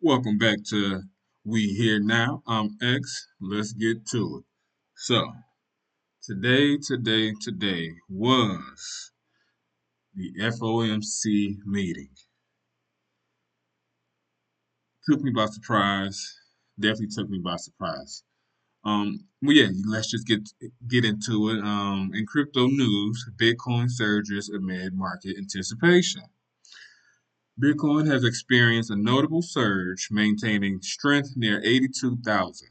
Welcome back to We Here Now. I'm X. Let's get to it. So, today was the FOMC meeting. Took me by surprise. Definitely took me by surprise. Well, yeah, let's just get into it. In crypto news, Bitcoin surges amid market anticipation. Bitcoin has experienced a notable surge, maintaining strength near 82,000.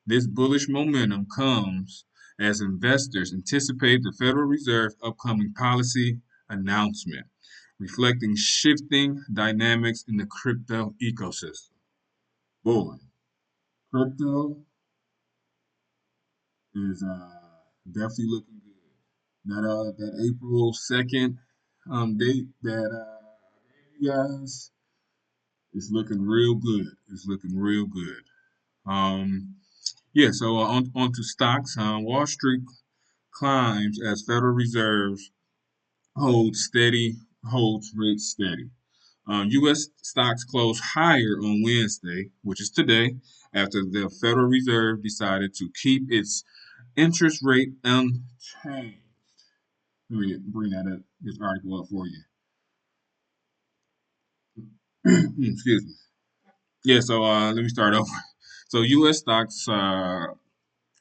This bullish momentum comes as investors anticipate the Federal Reserve's upcoming policy announcement, reflecting shifting dynamics in the crypto ecosystem. Boy, crypto is definitely looking good. That April 2nd date that you guys is looking real good. It's looking real good. Um, yeah, so on to stocks. Wall Street climbs as Federal Reserve holds rates steady. U.S. stocks closed higher on Wednesday, which is today, after the Federal Reserve decided to keep its interest rate unchanged. Let me bring this article up for you. Excuse me. Yeah, so let me start over. So U.S. stocks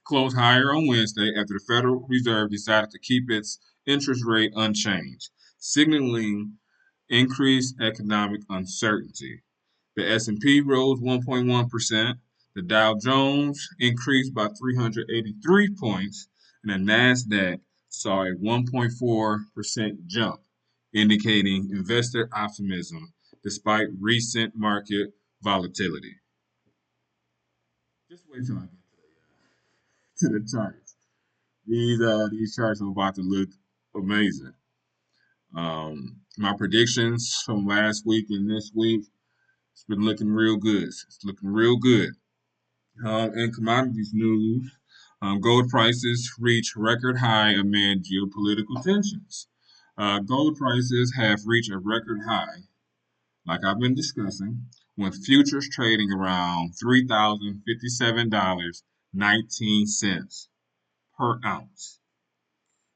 closed higher on Wednesday after the Federal Reserve decided to keep its interest rate unchanged, signaling increased economic uncertainty. The S&P rose 1.1%, the Dow Jones increased by 383 points, and the Nasdaq saw a 1.4% jump, indicating investor optimism despite recent market volatility. Just wait till I get to the charts. These charts are about to look amazing. My predictions from last week and this week, it's been looking real good. It's looking real good. In commodities news, gold prices reach record high amid geopolitical tensions. Gold prices have reached a record high, like I've been discussing, with futures trading around $3,057.19 per ounce.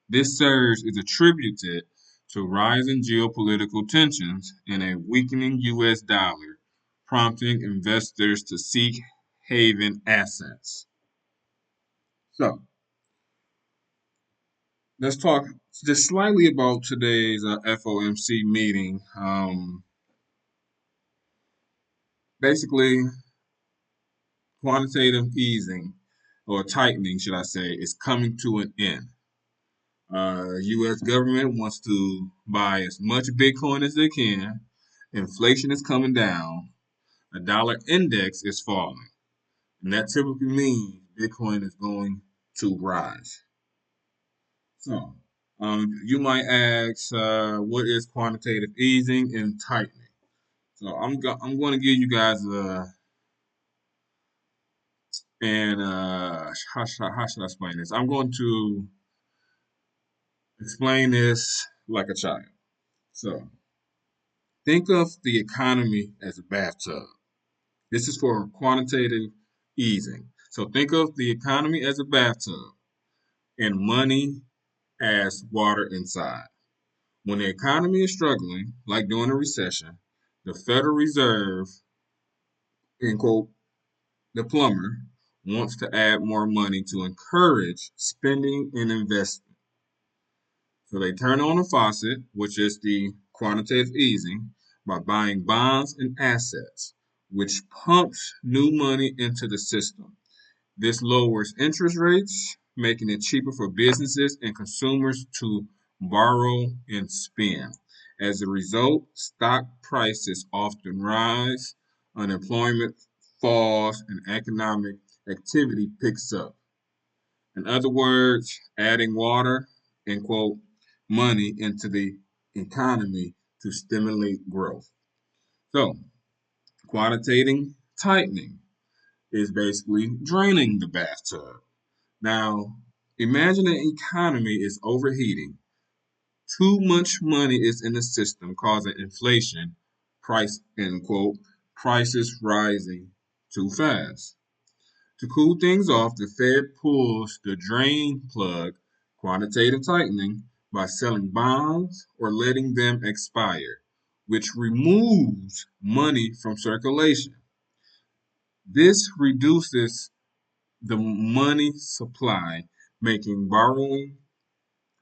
This surge is attributed to rising geopolitical tensions and a weakening U.S. dollar, prompting investors to seek haven assets. So, let's talk just slightly about today's FOMC meeting. Basically, quantitative easing, or tightening, should I say, is coming to an end. U.S. government wants to buy as much Bitcoin as they can. Inflation is coming down. The dollar index is falling. And that typically means Bitcoin is going to rise. So, you might ask, what is quantitative easing and tightening? So, I'm going to give you guys how should I explain this? I'm going to explain this like a child. So, think of the economy as a bathtub. This is for quantitative easing. So, think of the economy as a bathtub and money as water inside. When the economy is struggling, like during a recession, the Federal Reserve, in quote, the plumber, wants to add more money to encourage spending and investment. So they turn on the faucet, which is the quantitative easing, by buying bonds and assets, which pumps new money into the system. This lowers interest rates, making it cheaper for businesses and consumers to borrow and spend. As a result, stock prices often rise, unemployment falls, and economic activity picks up. In other words, adding water and quote money into the economy to stimulate growth. So, quantitative tightening is basically draining the bathtub. Now, imagine an economy is overheating. Too much money is in the system, causing inflation, price end quote, prices rising too fast. To cool things off, the Fed pulls the drain plug, quantitative tightening, by selling bonds or letting them expire, which removes money from circulation. This reduces the money supply, making borrowing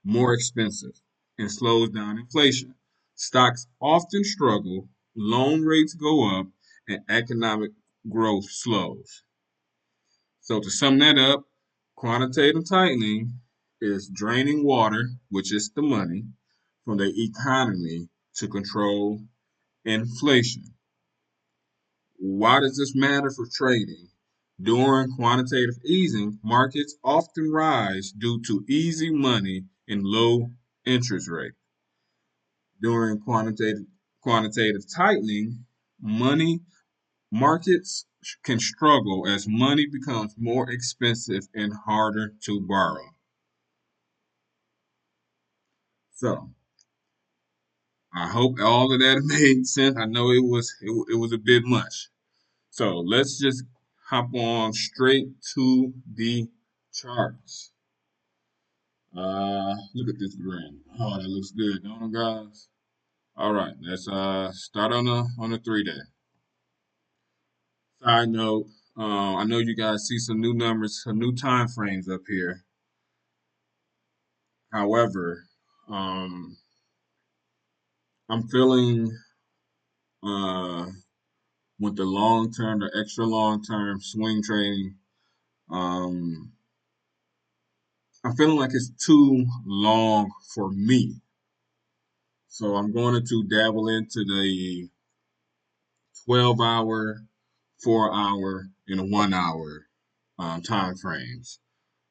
more expensive and slows down inflation. Stocks often struggle, loan rates go up, and economic growth slows. So, to sum that up, quantitative tightening is draining water, which is the money, from the economy to control inflation. Why does this matter for trading? During quantitative easing, markets often rise due to easy money and low interest rate. During quantitative tightening, money markets can struggle as money becomes more expensive and harder to borrow. So I hope all of that made sense. I know it was a bit much. So let's just hop on straight to the charts. Look at this green. Oh, that looks good, don't it, guys? All right, let's start on the 3 day. Side note, I know you guys see some new numbers, some new time frames up here. However, um, I'm feeling uh, with the long term, the extra long term swing trading, um, I'm feeling like it's too long for me. So I'm going to dabble into the 12-hour, 4 hour, and a 1 hour time frames.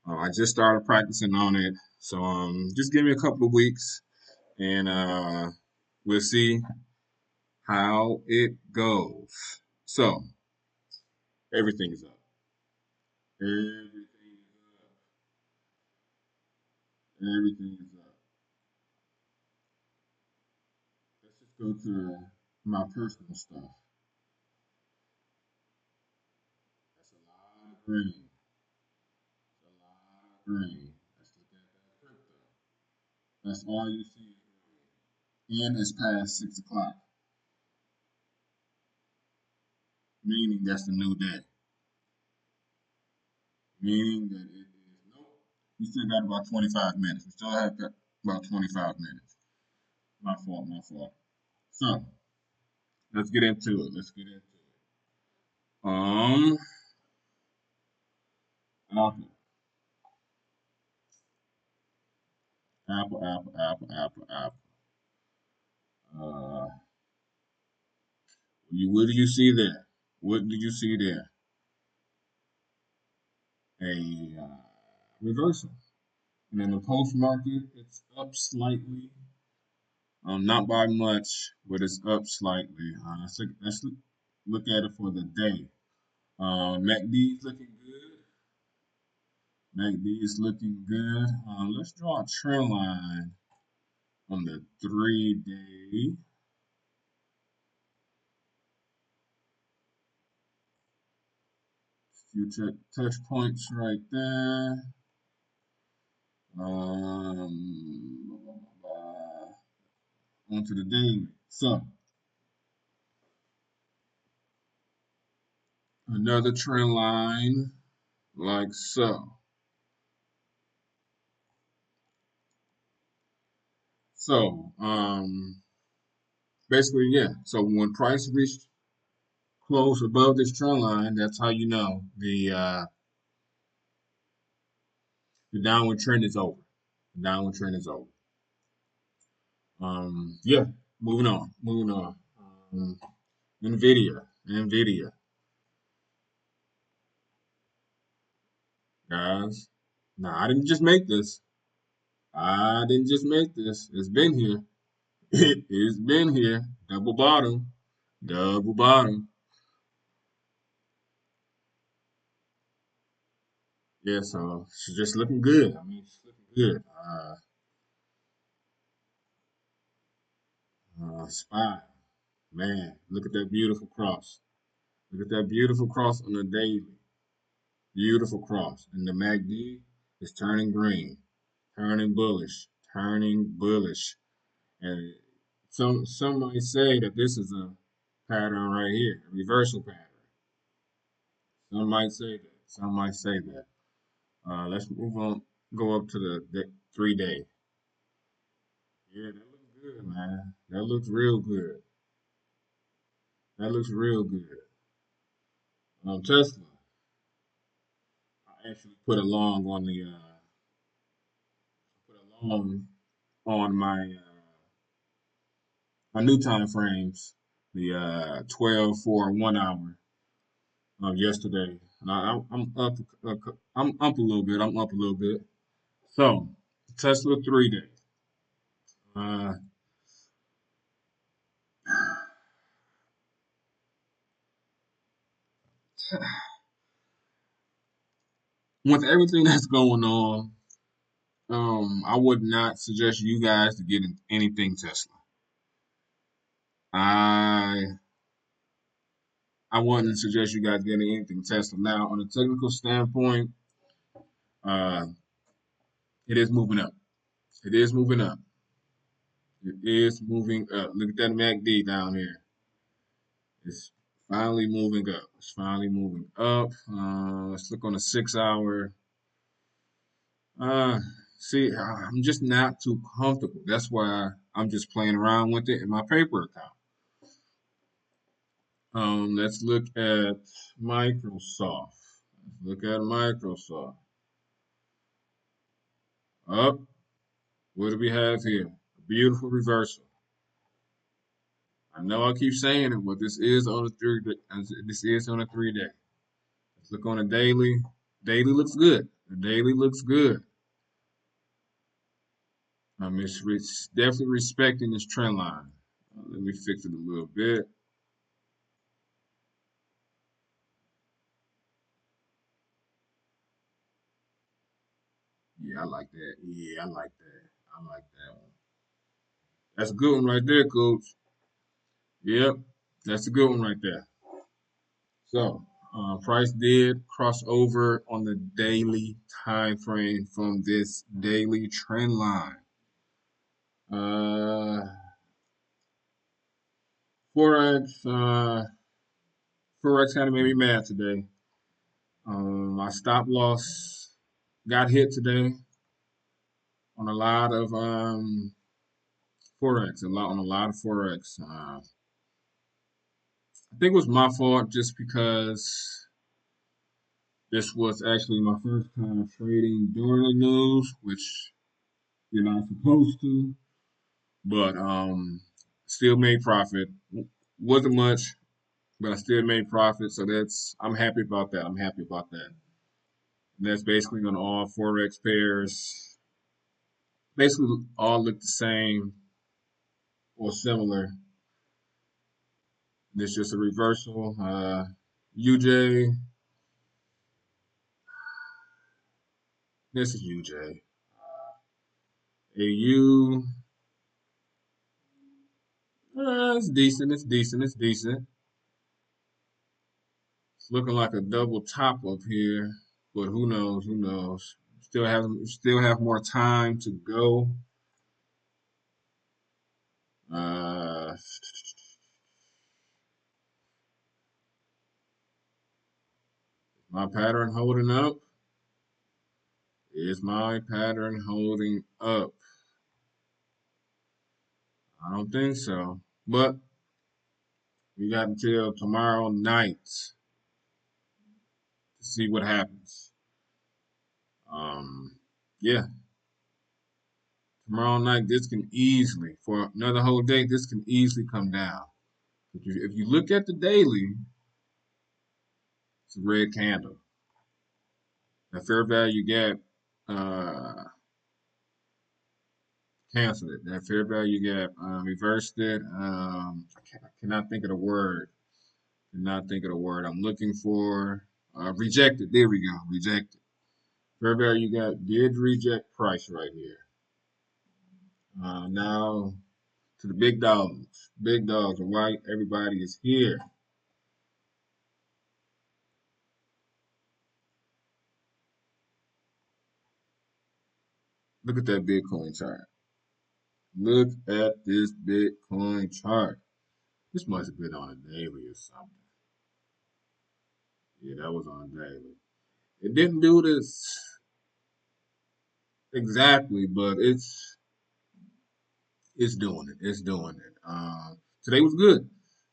I just started practicing on it, so just give me a couple of weeks, and we'll see how it goes. So everything is up. Everything is up. Everything is up. Let's just go to my personal stuff. That's a lot of green. That's a lot of green. Let's look at that crypto. That's all you see is green. And it's past 6 o'clock, meaning that's the new day. Meaning that it is nope. We still got about 25 minutes. We still have got about 25 minutes. My fault, my fault. So let's get into it. Let's get into it. Um, Apple, Apple. Uh, what do you see there? What do you see there? A reversal. And in the post market, it's up slightly. Not by much, but it's up slightly. Let's look at it for the day. MACD is looking good. MACD is looking good. Let's draw a trend line on the 3 day. Few touch points right there. Onto the daily. So another trend line like so. So basically, yeah. So when price reached close above this trend line, that's how you know the downward trend is over. The downward trend is over. Yeah, moving on. Um, Nvidia, guys. Nah, I didn't just make this. I didn't just make this. It's been here. It's been here. Double bottom, double bottom. Yeah, so she's just looking good. I mean, she's looking good. Spy, man, look at that beautiful cross. Look at that beautiful cross on the daily. Beautiful cross. And the MACD is turning green, turning bullish, turning bullish. And some might say that this is a pattern right here, a reversal pattern. Some might say that. Some might say that. Let's move on. Go up to the 3 day. Yeah, that looks good, man. That looks real good. That looks real good. Tesla, I actually put a long on the put a long on my new time frames, the 12 for 1 hour yesterday. And I'm up. I'm up a little bit. I'm up a little bit. So Tesla 3 day. Uh, with everything that's going on, I would not suggest you guys to get anything Tesla. I I wouldn't suggest you guys getting anything Tesla. Now, on a technical standpoint, uh, it is moving up. It is moving up. It is moving up. Look at that MACD down here. It's finally moving up. It's finally moving up. Let's look on the 6 hour. Uh, see, I'm just not too comfortable. That's why I'm just playing around with it in my paper account. Let's look at Microsoft. Let's look at Microsoft. Up. What do we have here? A beautiful reversal. I know I keep saying it, but this is on a 3 day. This is on a 3 day. Let's look on a daily. Daily looks good. The daily looks good. It's definitely respecting this trend line. Let me fix it a little bit. Yeah, I like that. Yeah, I like that. I like that one. That's a good one right there, coach. Yep, that's a good one right there. So, price did cross over on the daily time frame from this daily trend line. Uh, Forex, Forex kind of made me mad today. My stop loss got hit today on a lot of Forex, on a lot of Forex. I think it was my fault just because this was actually my first time trading during the news, which you're not supposed to, but still made profit. Wasn't much, but I still made profit, so I'm happy about that. I'm happy about that. And that's basically on all Forex pairs. Basically, all look the same or similar. This just a reversal. UJ, this is UJ. AU, it's decent. It's decent. It's decent. It's looking like a double top up here, but who knows? Who knows? Still have more time to go. Uh, my pattern holding up. Is my pattern holding up? I don't think so. But we got until tomorrow night to see what happens. Um, yeah, tomorrow night this can easily, for another whole day, this can easily come down. If you look at the daily, it's a red candle. The fair value gap canceled it. That fair value gap reversed it. I cannot think of the word. Cannot think of the word I'm looking for. Rejected. There we go. Rejected. Fair value gap did reject price right here. Now to the big dogs. Big dogs are why everybody is here. Look at that Bitcoin chart. Look at this Bitcoin chart. This must have been on a daily or something. Yeah, that was on a daily. It didn't do this exactly, but it's doing it. It's doing it. Today was good.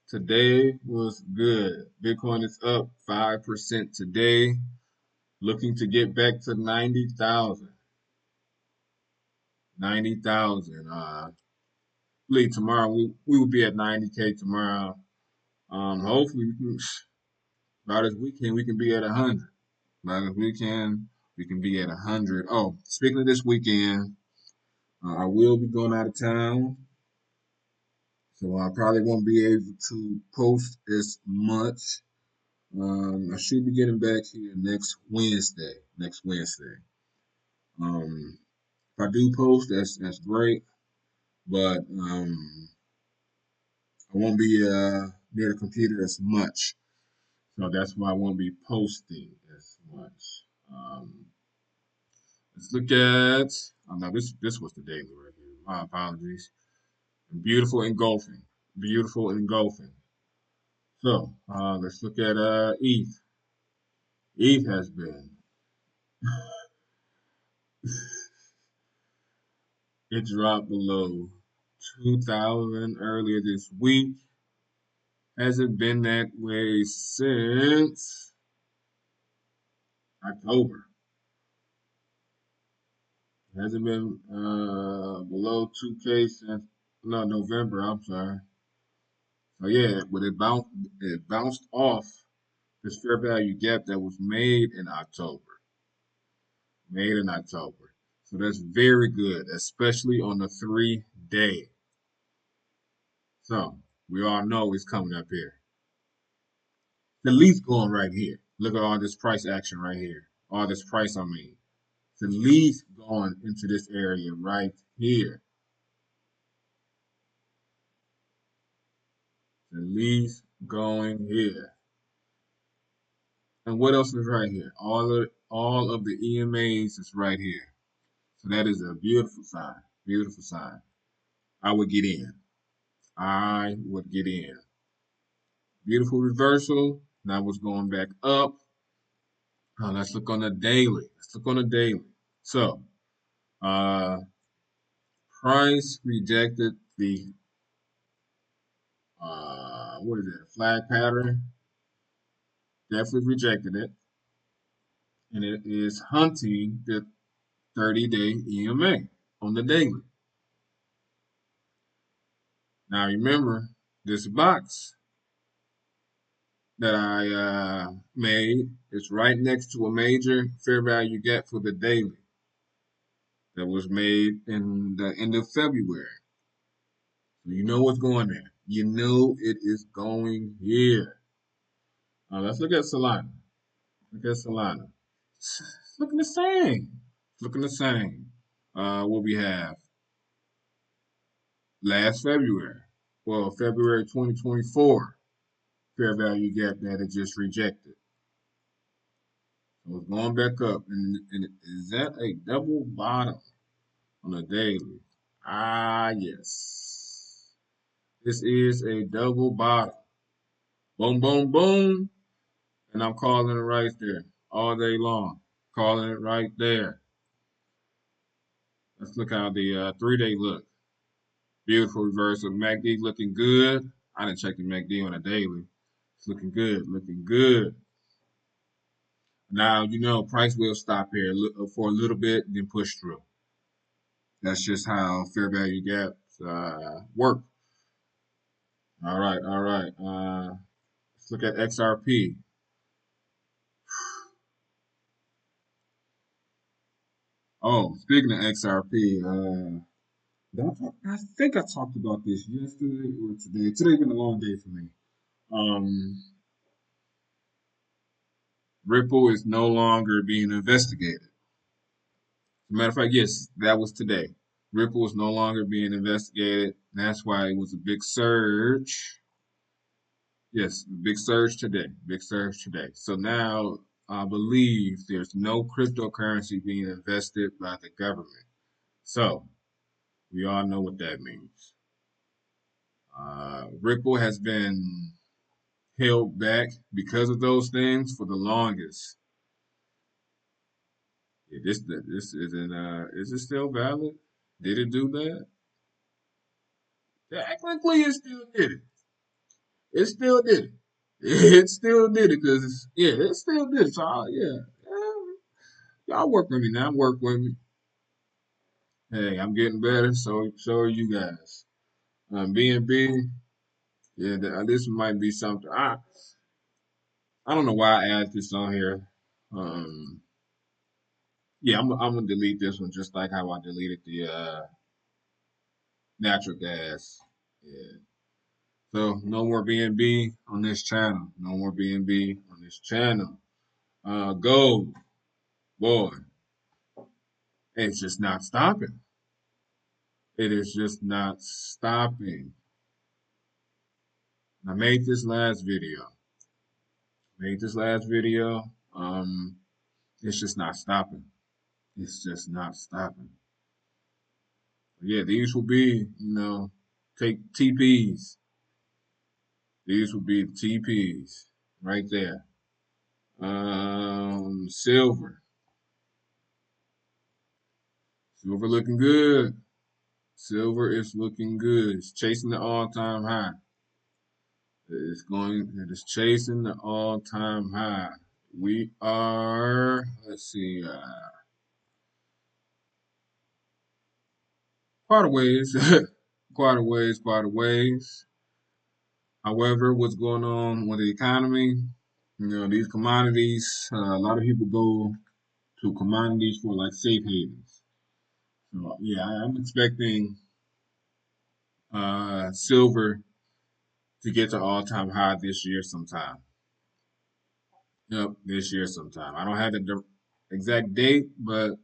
Today was good. Bitcoin is up 5% today, looking to get back to 90,000. 90,000. Believe tomorrow we will be at 90K tomorrow. Hopefully we can, by this weekend we can be at 100. By this weekend we can be at 100. Oh, speaking of this weekend, I will be going out of town, so I probably won't be able to post as much. I should be getting back here next Wednesday. Next Wednesday. Um, if I do post, that's great, but I won't be near the computer as much. So that's why I won't be posting as much. Let's look at. Oh no, this was the daily right here. My apologies. Beautiful engulfing. Beautiful engulfing. So let's look at ETH. ETH has been. It dropped below 2,000 earlier this week. Hasn't been that way since October. Hasn't been below 2K since November. I'm sorry. So yeah, but it bounced off this fair value gap that was made in October. Made in October. So that's very good, especially on the 3 day. So we all know it's coming up here. The leaf going right here. Look at all this price action right here. All this price, I mean. The leaf going into this area right here. The leaf going here. And what else is right here? All of the EMAs is right here. So that is a beautiful sign. Beautiful sign. I would get in. I would get in. Beautiful reversal. Now it's going back up. Now let's look on the daily. Let's look on the daily. So, uh, price rejected the what is it? Flag pattern. Definitely rejected it, and it is hunting the 30-day EMA on the daily. Now remember this box that I made is right next to a major fair value gap for the daily that was made in the end of February. So you know what's going there. You know it is going here. Now let's look at Solana. Look at Solana. It's looking the same. It's looking the same. What we have last February. Well, February 2024 fair value gap that it just rejected. So it's going back up. And is that a double bottom on a daily? Ah, yes. This is a double bottom. Boom, boom, boom. And I'm calling it right there all day long. Calling it right there. Let's look how the 3 day look. Beautiful reversal. MACD looking good. I didn't check the MACD on a daily. It's looking good. Looking good. Now, you know, price will stop here for a little bit, then push through. That's just how fair value gaps work. All right, all right. Let's look at XRP. Oh, speaking of XRP, I think I talked about this yesterday or today. Today's been a long day for me. Um, Ripple is no longer being investigated. As a matter of fact, yes, that was today. Ripple is no longer being investigated. That's why it was a big surge. Yes, big surge today. Big surge today. So now I believe there's no cryptocurrency being invested by the government. So we all know what that means. Ripple has been held back because of those things for the longest. Yeah, this isn't is it still valid? Did it do that? Technically, it still did it. It still did it. It still did it because yeah, it still did it. So yeah, y'all work with me now. Work with me. Hey, I'm getting better. So are you guys. BNB, yeah, this might be something. I don't know why I added this on here. Um, yeah, I'm gonna delete this one just like how I deleted the natural gas. Yeah. So no more BNB on this channel. No more BNB on this channel. Gold, boy, it's just not stopping. It is just not stopping. I made this last video. Made this last video. It's just not stopping. It's just not stopping. Yeah, these will be, take TPs. These will be the TPs right there. Silver. Silver looking good. Silver is looking good. It's chasing the all-time high. It is chasing the all-time high. We are, let's see, quite a ways, quite a ways, quite a ways. However, what's going on with the economy? These commodities, a lot of people go to commodities for like safe havens. So yeah, I'm expecting silver to get to all-time high this year sometime. Yep, this year sometime. I don't have the exact date, but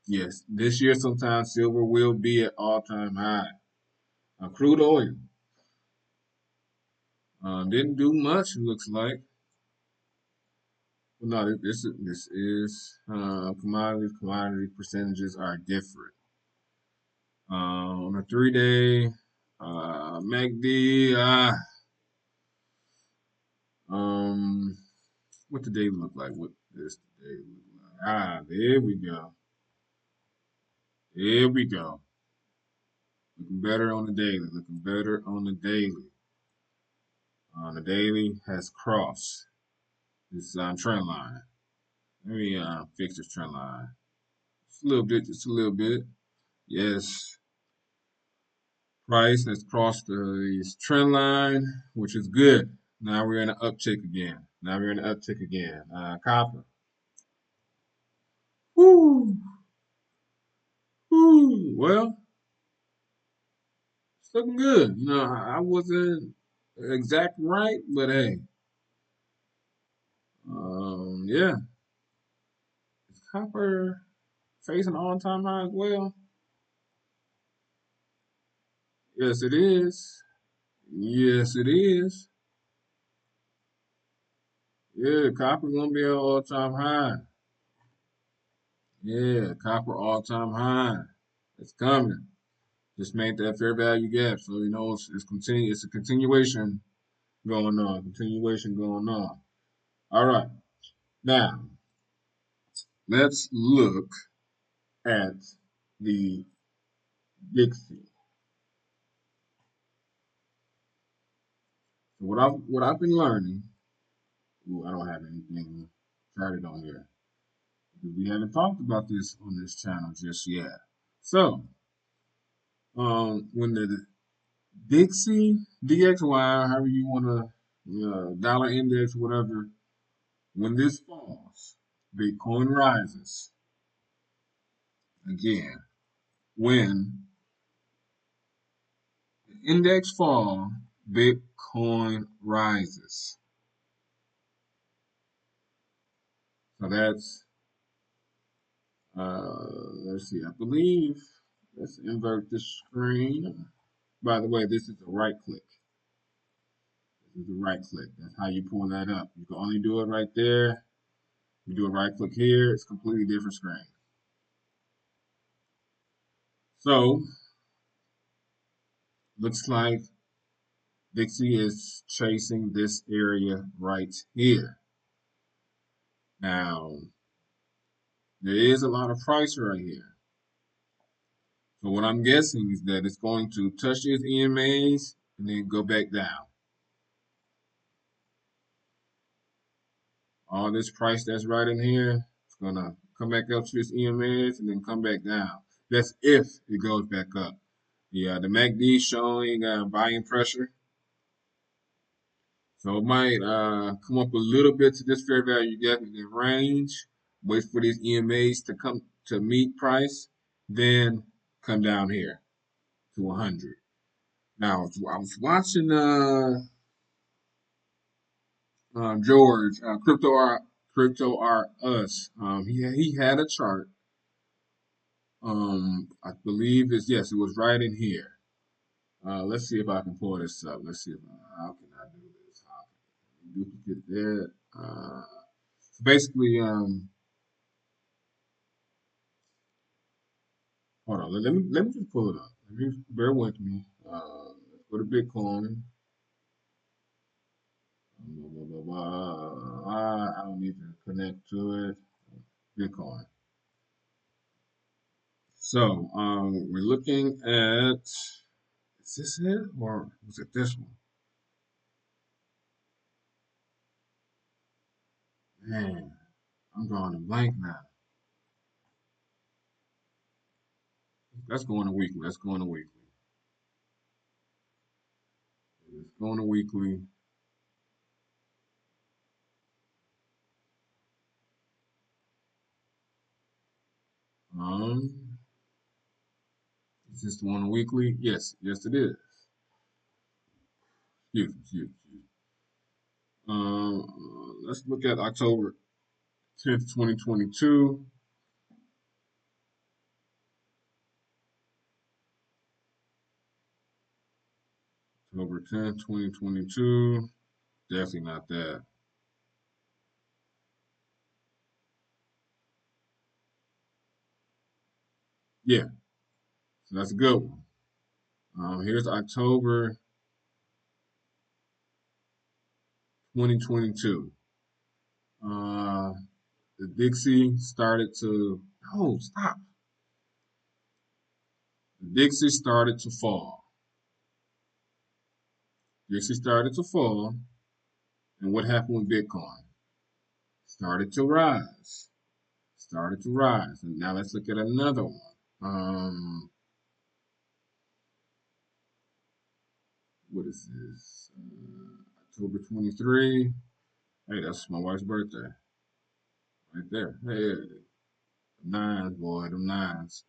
yes, this year sometime silver will be at all-time high. Crude oil didn't do much. It looks like. Well, no, this is commodities. Commodity percentages are different. On a 3 day MACD, um, what the day look like? What this day look like? There we go. There we go. Looking better on the daily. Looking better on the daily. The daily has crossed this trend line. Let me fix this trend line. Just a little bit. Just a little bit. Yes. Price has crossed the trend line, which is good. Now we're in an uptick again. Now we're in an uptick again. Copper. Woo, woo. Well, it's looking good. I wasn't exact right, but hey, yeah, is copper facing all-time high as well? Yes, it is. Yes, it is. Yeah, copper gonna be an all-time high. Yeah, copper all-time high. It's coming. Just made that fair value gap, so it's continue. It's a continuation going on. Continuation going on. All right, now let's look at the Dixie. So what I've been learning. Ooh, I don't have anything charted on here because we haven't talked about this on this channel just yet. So when the Dixie DXY, however you want to, dollar index, whatever, when this falls, Bitcoin rises again. When the index fall, Bitcoin rises. So that's let's see. I believe let's invert the screen. By the way, this is a right click. This is a right click. That's how you pull that up. You can only do it right there. You do a right click here. It's a completely different screen. So looks like Dixie is chasing this area right here. Now, there is a lot of price right here. So what I'm guessing is that it's going to touch its EMAs and then go back down. All this price that's right in here, it's gonna come back up to its EMAs and then come back down. That's if it goes back up. Yeah, the MACD showing buying pressure. So it might come up a little bit to this fair value gap in the range. Wait for these EMAs to come to meet price, then come down here to 100. Now I was watching George Crypto R Us. He had a chart. I believe yes, it was right in here. Let's see if I can pull this up. Let's see how can I do this? How can I duplicate that? So basically, hold on. Let me just pull it up. Let me bear with me. Let's go to Bitcoin. Blah, blah, blah, blah. I don't need to connect to it. Bitcoin. So we're looking at, is this it or was it this one? Man, I'm drawing a blank now. Let's go on a weekly. Let's go on a weekly. Let's go on a weekly. Um, is this the one weekly? Yes, yes it is. Excuse me. Let's look at October 10th, 2022. October 10th, 2022. Definitely not that. Yeah, so that's a good one. Here's October 2022. Uh, the Dixie started to, no, stop. The Dixie started to fall. Dixie started to fall. And what happened with Bitcoin? Started to rise. Started to rise. And now let's look at another one. Um, what is this? October 23. Hey, that's my wife's birthday. Right there. Hey, nines, boy, them nines.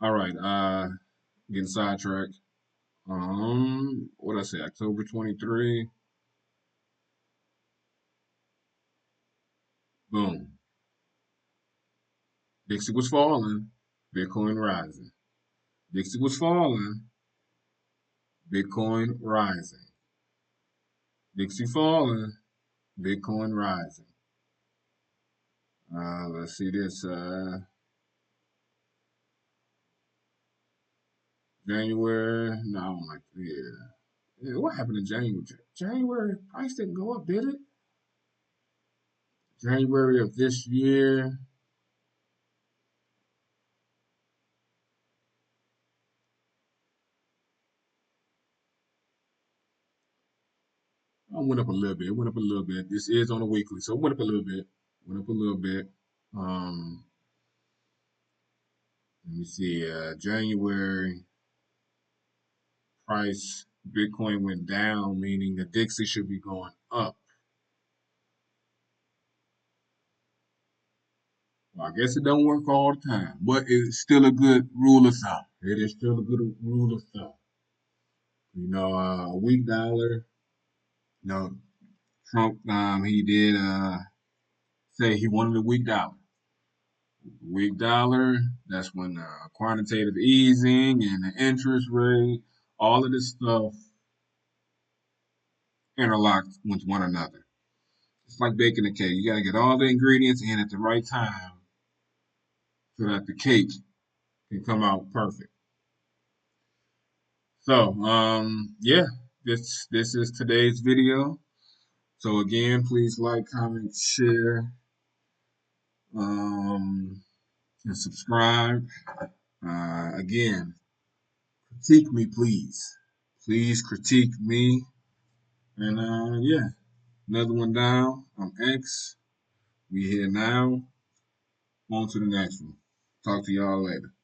All right, getting sidetracked. What did I say? October 23. Boom. Dixie was falling. Bitcoin rising. Dixie was falling. Bitcoin rising. Dixie falling. Bitcoin rising. Let's see this. January. No, I don't like. Yeah. What happened in January? January price didn't go up, did it? January of this year. I went up a little bit. It went up a little bit. This is on a weekly, so it went up a little bit. Went up a little bit. Um, Let me see. January price Bitcoin went down, meaning the Dixie should be going up. Well, I guess it don't work all the time, but it's still a good rule of thumb. It is still a good rule of thumb. A weak dollar. You know, Trump, he did say he wanted a weak dollar. Weak dollar. That's when quantitative easing and the interest rate, all of this stuff interlocked with one another. It's like baking a cake. You got to get all the ingredients in at the right time so that the cake can come out perfect. So, yeah, this is today's video. So again, please like, comment, share, and subscribe. Again, critique me, please. Please critique me. And yeah, another one down. I'm X. We here now. On to the next one. Talk to y'all later.